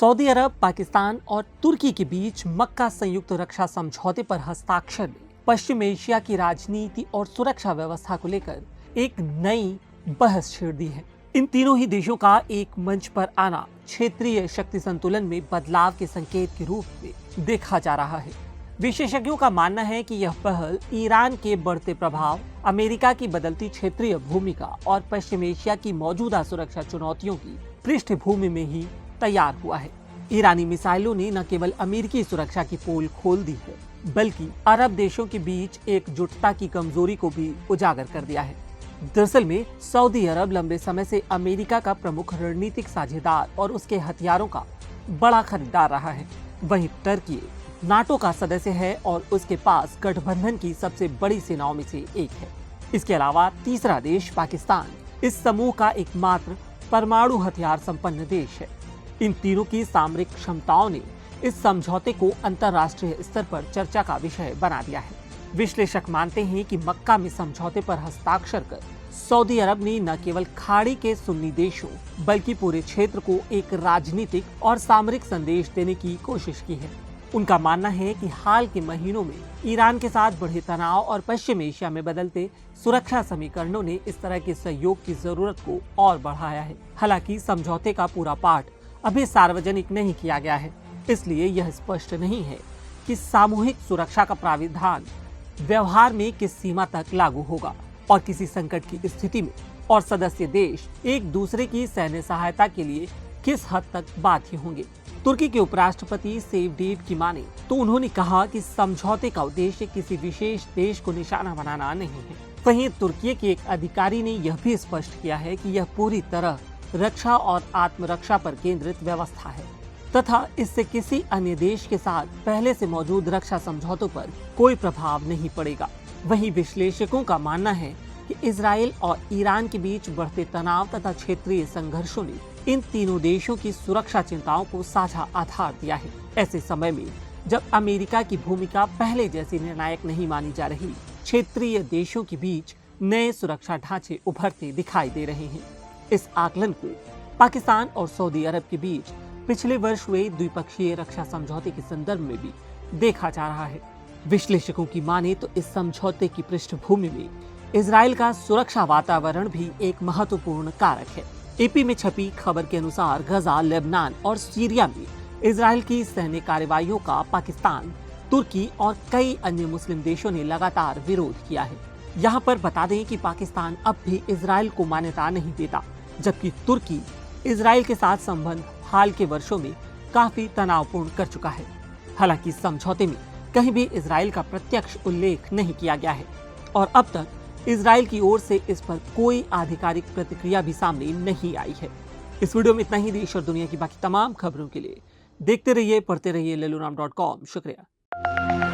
Saudi अरब, पाकिस्तान और तुर्की के बीच मक्का संयुक्त रक्षा समझौते पर हस्ताक्षर ने पश्चिम एशिया की राजनीति और सुरक्षा व्यवस्था को लेकर एक नई बहस छेड़ दी है। इन तीनों ही देशों का एक मंच पर आना क्षेत्रीय शक्ति संतुलन में बदलाव के संकेत के रूप में देखा जा रहा है। विशेषज्ञों का मानना है कि यह पहल ईरान के बढ़ते प्रभाव, अमेरिका की बदलती क्षेत्रीय भूमिका और पश्चिम एशिया की मौजूदा सुरक्षा चुनौतियों की पृष्ठभूमि में ही तैयार हुआ है। ईरानी मिसाइलों ने न केवल अमेरिकी सुरक्षा की पोल खोल दी है, बल्कि अरब देशों के बीच एकजुटता की कमजोरी को भी उजागर कर दिया है। दरअसल में सऊदी अरब लंबे समय से अमेरिका का प्रमुख रणनीतिक साझेदार और उसके हथियारों का बड़ा खरीदार रहा है। वहीं तुर्की नाटो का सदस्य है और उसके पास गठबंधन की सबसे बड़ी सेनाओं में से एक है। इसके अलावा तीसरा देश पाकिस्तान इस समूह का एकमात्र परमाणु हथियार संपन्न देश है। इन तीनों की सामरिक क्षमताओं ने इस समझौते को अंतर्राष्ट्रीय स्तर पर चर्चा का विषय बना दिया है। विश्लेषक मानते हैं कि मक्का में समझौते पर हस्ताक्षर कर सऊदी अरब ने न केवल खाड़ी के सुन्नी देशों बल्कि पूरे क्षेत्र को एक राजनीतिक और सामरिक संदेश देने की कोशिश की है। उनका मानना है कि हाल के महीनों में ईरान के साथ बढ़े तनाव और पश्चिम एशिया में बदलते सुरक्षा समीकरणों ने इस तरह के सहयोग की जरूरत को और बढ़ाया है। हालांकि समझौते का पूरा पाठ अभी सार्वजनिक नहीं किया गया है, इसलिए यह स्पष्ट नहीं है कि सामूहिक सुरक्षा का प्राविधान व्यवहार में किस सीमा तक लागू होगा और किसी संकट की स्थिति में और सदस्य देश एक दूसरे की सैन्य सहायता के लिए किस हद तक बाध्य होंगे। तुर्की के उपराष्ट्रपति सेवडेट की माने तो उन्होंने कहा कि समझौते का उद्देश्य किसी विशेष देश को निशाना बनाना नहीं है। वहीं तुर्की के एक अधिकारी ने यह भी स्पष्ट किया है कि यह पूरी तरह रक्षा और आत्मरक्षा पर केंद्रित व्यवस्था है तथा इससे किसी अन्य देश के साथ पहले से मौजूद रक्षा समझौतों पर कोई प्रभाव नहीं पड़ेगा। वहीं विश्लेषकों का मानना है कि इजराइल और ईरान के बीच बढ़ते तनाव तथा क्षेत्रीय संघर्षों ने इन तीनों देशों की सुरक्षा चिंताओं को साझा आधार दिया है। ऐसे समय में जब अमेरिका की भूमिका पहले जैसी निर्णायक नहीं मानी जा रही, क्षेत्रीय देशों के बीच नए सुरक्षा ढांचे उभरते दिखाई दे रहे हैं। इस आकलन को पाकिस्तान और सऊदी अरब के बीच पिछले वर्ष हुए द्विपक्षीय रक्षा समझौते के संदर्भ में भी देखा जा रहा है। विश्लेषकों की माने तो इस समझौते की पृष्ठभूमि में इजराइल का सुरक्षा वातावरण भी एक महत्वपूर्ण कारक है। एपी में छपी खबर के अनुसार गजा, लेबनान और सीरिया में इजराइल की सैन्य कार्रवाइयों का पाकिस्तान, तुर्की और कई अन्य मुस्लिम देशों ने लगातार विरोध किया है। यहाँ पर बता दें कि पाकिस्तान अब भी इजराइल को मान्यता नहीं देता, जबकि तुर्की इजराइल के साथ संबंध हाल के वर्षों में काफी तनावपूर्ण कर चुका है। हालांकि समझौते में कहीं भी इजराइल का प्रत्यक्ष उल्लेख नहीं किया गया है और अब तक इजराइल की ओर से इस पर कोई आधिकारिक प्रतिक्रिया भी सामने नहीं आई है। इस वीडियो में इतना ही। देश और दुनिया की बाकी तमाम खबरों के लिए देखते रहिए, पढ़ते रहिए lelunam.com। शुक्रिया।